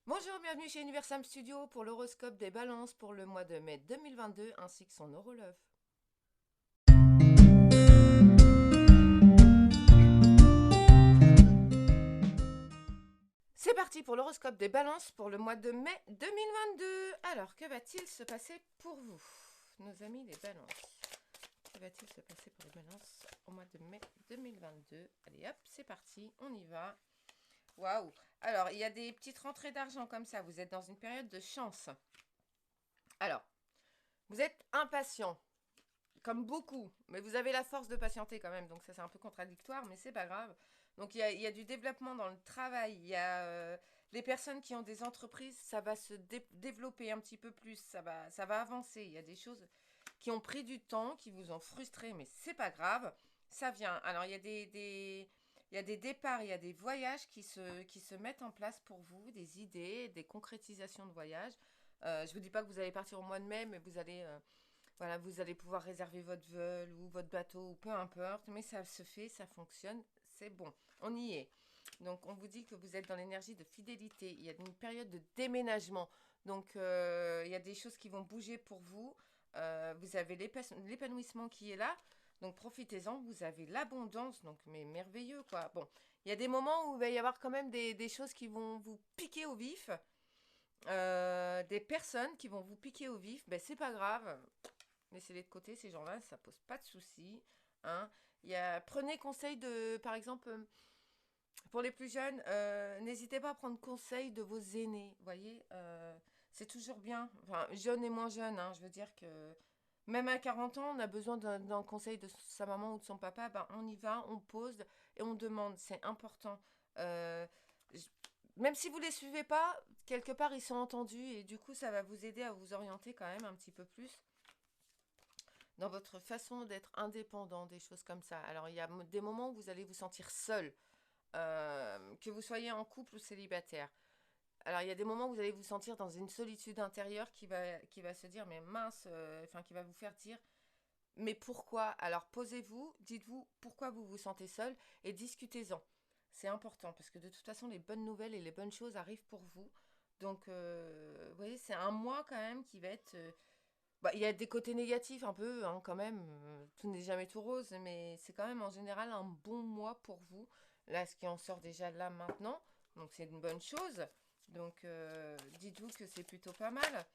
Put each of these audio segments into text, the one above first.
Bonjour, bienvenue chez Universam Studio pour l'horoscope des balances pour le mois de mai 2022 ainsi que son horologe. C'est parti pour l'horoscope des balances pour le mois de mai 2022. Alors, que va-t-il se passer pour vous, nos amis les balances? Que va-t-il se passer pour les balances au mois de mai 2022? Allez hop, c'est parti, on y va. Waouh! Alors, il y a des petites rentrées d'argent comme ça, vous êtes dans une période de chance. Alors, vous êtes impatient, comme beaucoup, mais vous avez la force de patienter quand même, donc ça c'est un peu contradictoire, mais c'est pas grave. Donc il y a du développement dans le travail, il y a les personnes qui ont des entreprises, ça va se développer un petit peu plus, ça va avancer. Il y a des choses qui ont pris du temps, qui vous ont frustré, mais c'est pas grave, ça vient. Alors il y a il y a des départs, il y a des voyages qui se mettent en place pour vous, des idées, des concrétisations de voyages. Je vous dis pas que vous allez partir au mois de mai, mais voilà, vous allez pouvoir réserver votre vol ou votre bateau ou peu importe, mais ça se fait, ça fonctionne, c'est bon, on y est. Donc on vous dit que vous êtes dans l'énergie de fidélité, il y a une période de déménagement, donc il y a des choses qui vont bouger pour vous. Vous avez l'épanouissement qui est là, donc profitez-en, vous avez l'abondance, donc mais merveilleux quoi. Bon, il y a des moments où il va y avoir quand même des choses qui vont vous piquer au vif, des personnes qui vont vous piquer au vif, ben c'est pas grave, laissez-les de côté, ces gens-là, ça pose pas de soucis. Hein. Prenez conseil de, par exemple, pour les plus jeunes, n'hésitez pas à prendre conseil de vos aînés. Vous voyez, c'est toujours bien. Enfin, jeunes et moins jeunes, hein, je veux dire que même à 40 ans, on a besoin d'un conseil de sa maman ou de son papa. Ben, on y va, on pose et on demande. C'est important. Euh, Même si vous ne les suivez pas, quelque part, ils sont entendus et du coup, ça va vous aider à vous orienter quand même un petit peu plus dans votre façon d'être indépendant, des choses comme ça. Alors, il y a des moments où vous allez vous sentir seul, que vous soyez en couple ou célibataire. Alors, il y a des moments où vous allez vous sentir dans une solitude intérieure qui va se dire, mais mince, enfin, qui va vous faire dire, mais pourquoi? Alors, posez-vous, dites-vous pourquoi vous vous sentez seul et discutez-en. C'est important parce que de toute façon, les bonnes nouvelles et les bonnes choses arrivent pour vous. Donc, vous voyez, c'est un mois quand même qui va être bah, il y a des côtés négatifs un peu, hein, quand même. Tout n'est jamais tout rose, mais c'est quand même en général un bon mois pour vous. Là, ce qui en sort déjà là maintenant, donc c'est une bonne chose. Donc, dites-vous que c'est plutôt pas mal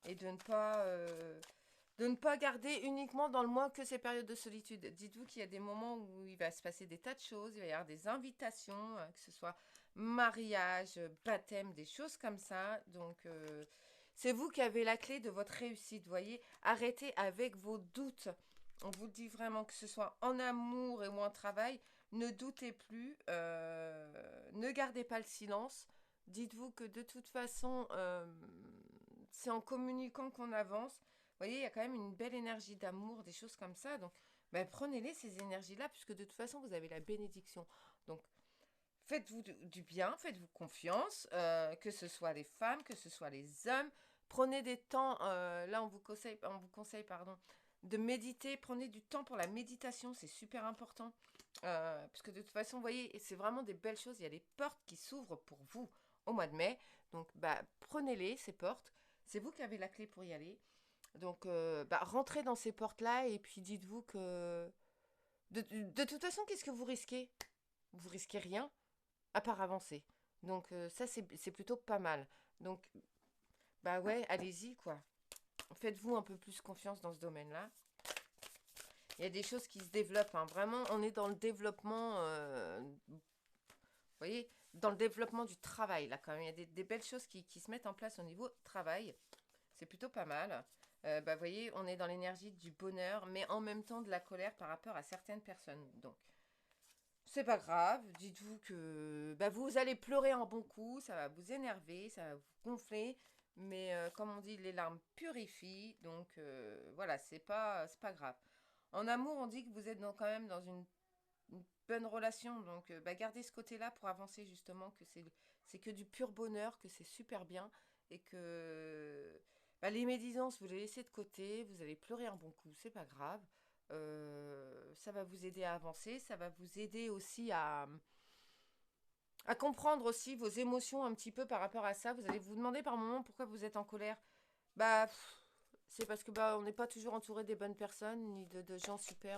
et de ne pas garder uniquement dans le mois que ces périodes de solitude. Dites-vous qu'il y a des moments où il va se passer des tas de choses, il va y avoir des invitations, que ce soit mariage, baptême, des choses comme ça. Donc, c'est vous qui avez la clé de votre réussite, voyez. Arrêtez avec vos doutes. On vous le dit vraiment, que ce soit en amour ou en travail, ne doutez plus, ne gardez pas le silence. Dites-vous que de toute façon, c'est en communiquant qu'on avance. Vous voyez, il y a quand même une belle énergie d'amour, des choses comme ça. Donc, ben, prenez-les, ces énergies-là, puisque de toute façon, vous avez la bénédiction. Donc, faites-vous du bien, faites-vous confiance, que ce soit les femmes, que ce soit les hommes. Prenez des temps, là on vous conseille pardon, de méditer. Prenez du temps pour la méditation, c'est super important. Parce que de toute façon, vous voyez, c'est vraiment des belles choses. Il y a des portes qui s'ouvrent pour vous au mois de mai. Donc, bah, prenez-les, ces portes. C'est vous qui avez la clé pour y aller. Donc, bah, rentrez dans ces portes-là et puis dites-vous que de toute façon, qu'est-ce que vous risquez? Vous risquez rien à part avancer. Donc, ça, c'est plutôt pas mal. Donc, bah ouais, allez-y, quoi. Faites-vous un peu plus confiance dans ce domaine-là. Il y a des choses qui se développent. Hein. Vraiment, on est dans le développement, vous voyez, dans le développement du travail, là, quand même. Il y a des belles choses qui se mettent en place au niveau travail. C'est plutôt pas mal. Bah, vous voyez, on est dans l'énergie du bonheur, mais en même temps de la colère par rapport à certaines personnes. Donc, c'est pas grave. Dites-vous que bah, vous allez pleurer un bon coup, ça va vous énerver, ça va vous gonfler. Mais comme on dit, les larmes purifient. Donc voilà, c'est pas grave. En amour, on dit que vous êtes quand même dans une bonne relation. Donc bah, gardez ce côté-là pour avancer justement, que c'est que du pur bonheur, que c'est super bien. Et que bah, les médisances, vous les laissez de côté, vous allez pleurer un bon coup, c'est pas grave. Ça va vous aider à avancer, ça va vous aider aussi à comprendre aussi vos émotions un petit peu par rapport à ça. Vous allez vous demander par moment pourquoi vous êtes en colère. Bah, c'est parce que bah, on n'est pas toujours entouré des bonnes personnes, ni de gens super,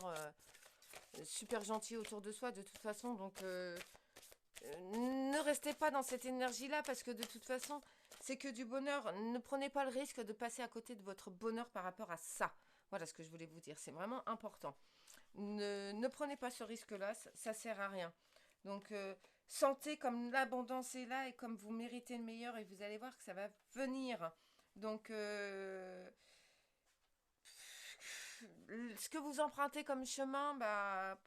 super gentils autour de soi, de toute façon. Donc, ne restez pas dans cette énergie-là, parce que de toute façon, c'est que du bonheur. Ne prenez pas le risque de passer à côté de votre bonheur par rapport à ça. Voilà ce que je voulais vous dire. C'est vraiment important. Ne prenez pas ce risque-là, ça sert à rien. Donc, sentez comme l'abondance est là et comme vous méritez le meilleur, et vous allez voir que ça va venir. Donc, ce que vous empruntez comme chemin, bah,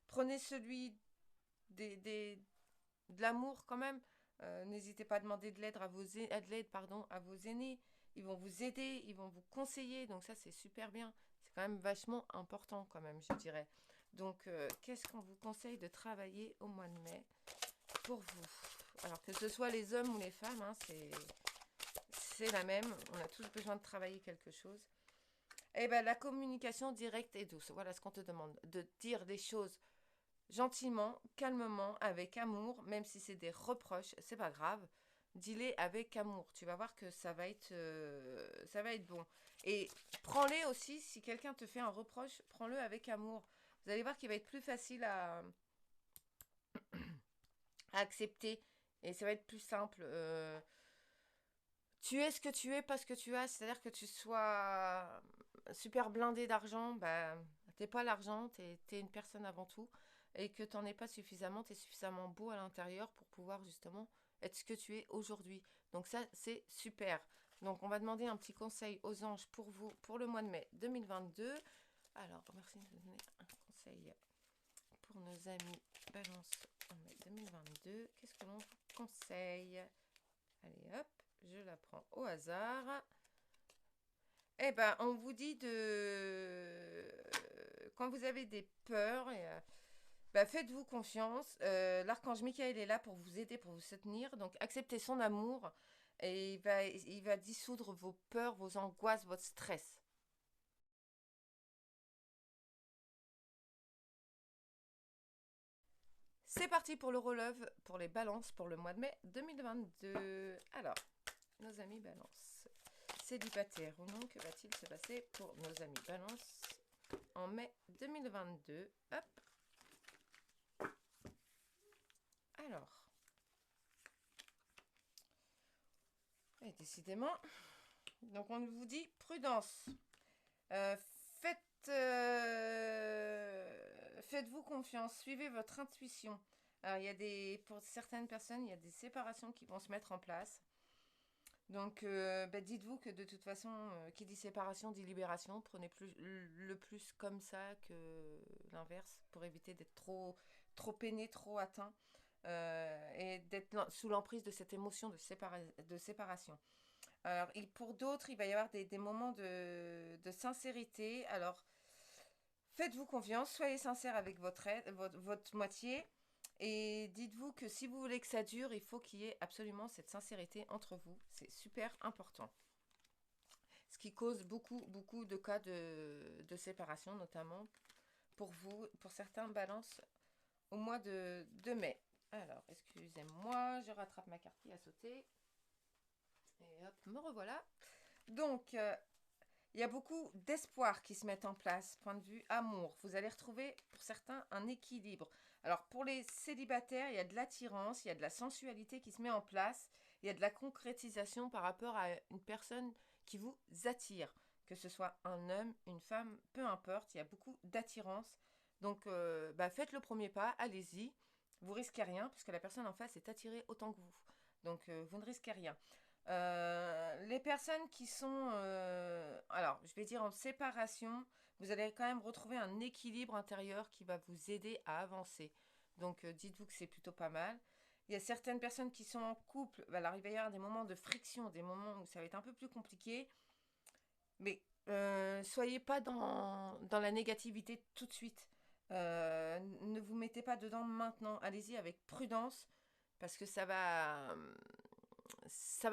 prenez celui de l'amour quand même. N'hésitez pas à demander de l'aide à vos aînés. Ils vont vous aider, ils vont vous conseiller. Donc ça, c'est super bien. C'est quand même vachement important quand même, je dirais. Donc, qu'est-ce qu'on vous conseille de travailler au mois de mai pour vous? Alors, que ce soit les hommes ou les femmes, hein, c'est la même. On a tous besoin de travailler quelque chose. Eh bien, la communication directe et douce. Voilà ce qu'on te demande. De dire des choses gentiment, calmement, avec amour, même si c'est des reproches, c'est pas grave. Dis-les avec amour. Tu vas voir que ça va être bon. Et prends-les aussi, si quelqu'un te fait un reproche, prends-le avec amour. Vous allez voir qu'il va être plus facile à accepter. Et ça va être plus simple. Tu es ce que tu es, pas ce que tu as. C'est-à-dire que tu sois super blindé d'argent, bah, t'es pas l'argent, t'es une personne avant tout. Et que t'en aies pas suffisamment, t'es suffisamment beau à l'intérieur pour pouvoir justement être ce que tu es aujourd'hui. Donc ça, c'est super. Donc on va demander un petit conseil aux anges pour vous, pour le mois de mai 2022. Alors, merci de nous donner un conseil pour nos amis Balance en mai 2022. Qu'est-ce que l'on vous conseille? Allez hop, je la prends au hasard. Eh ben, on vous dit de... Quand vous avez des peurs, bah, faites-vous confiance. L'archange Michael est là pour vous aider, pour vous soutenir. Donc, acceptez son amour et il va dissoudre vos peurs, vos angoisses, votre stress. C'est parti pour le relève, pour les balances, pour le mois de mai 2022. Alors, nos amis balance. Célibataire ou non, que va-t-il se passer pour nos amis balance en mai 2022? Hop. Alors. Et décidément. Donc on vous dit prudence. Euh, faites, faites-vous confiance. Suivez votre intuition. Alors il y a pour certaines personnes, il y a des séparations qui vont se mettre en place. Donc, bah, dites-vous que de toute façon, qui dit séparation dit libération. Prenez le plus comme ça que l'inverse pour éviter d'être trop peiné, trop atteint et d'être sous l'emprise de cette émotion de séparation. Alors, pour d'autres, il va y avoir des moments de sincérité. Alors, faites-vous confiance, soyez sincère avec votre moitié. Et dites-vous que si vous voulez que ça dure, il faut qu'il y ait absolument cette sincérité entre vous. C'est super important. Ce qui cause beaucoup de cas de séparation, notamment pour vous, pour certains balances au mois de mai. Alors, excusez-moi, je rattrape ma carte qui a sauté. Et hop, me revoilà. Donc, il y a beaucoup d'espoir qui se mettent en place, point de vue amour. Vous allez retrouver, pour certains, un équilibre. Alors, pour les célibataires, il y a de l'attirance, il y a de la sensualité qui se met en place, il y a de la concrétisation par rapport à une personne qui vous attire. Que ce soit un homme, une femme, peu importe, il y a beaucoup d'attirance. Donc, bah, faites le premier pas, allez-y. Vous risquez rien, parce que la personne en face est attirée autant que vous. Donc, vous ne risquez rien. Les personnes qui sont, alors je vais dire en séparation, vous allez quand même retrouver un équilibre intérieur qui va vous aider à avancer. Donc dites-vous que c'est plutôt pas mal. Il y a certaines personnes qui sont en couple, alors il va y avoir des moments de friction, des moments où ça va être un peu plus compliqué, mais soyez pas dans la négativité tout de suite. Ne vous mettez pas dedans maintenant. Allez-y avec prudence parce que ça va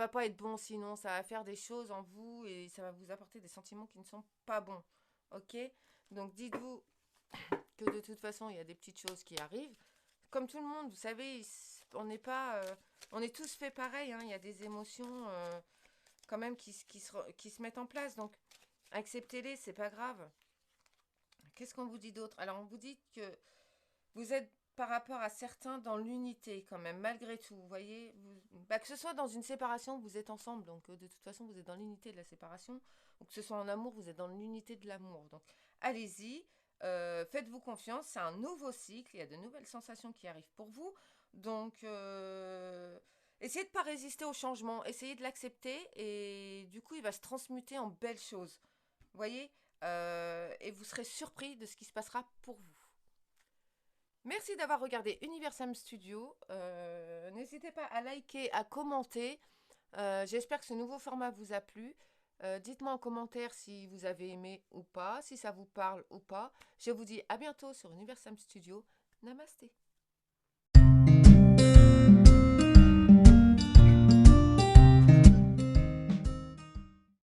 pas être bon, sinon ça va faire des choses en vous et ça va vous apporter des sentiments qui ne sont pas bons. Ok? Donc dites-vous que de toute façon il y a des petites choses qui arrivent. Comme tout le monde, vous savez, on est tous fait pareil, hein. Il y a des émotions quand même qui se mettent en place. Donc, acceptez-les, c'est pas grave. Qu'est-ce qu'on vous dit d'autre? Alors, on vous dit que vous êtes par rapport à certains dans l'unité quand même, malgré tout. Vous voyez, que ce soit dans une séparation, vous êtes ensemble. Donc, de toute façon, vous êtes dans l'unité de la séparation. Ou que ce soit en amour, vous êtes dans l'unité de l'amour. Donc, allez-y. Faites-vous confiance. C'est un nouveau cycle. Il y a de nouvelles sensations qui arrivent pour vous. Donc, essayez de ne pas résister au changement. Essayez de l'accepter. Et du coup, il va se transmuter en belles choses. Vous voyez, et vous serez surpris de ce qui se passera pour vous. Merci d'avoir regardé Universam Studio. N'hésitez pas à liker, à commenter. J'espère que ce nouveau format vous a plu. Dites-moi en commentaire si vous avez aimé ou pas, si ça vous parle ou pas. Je vous dis à bientôt sur Universam Studio. Namasté.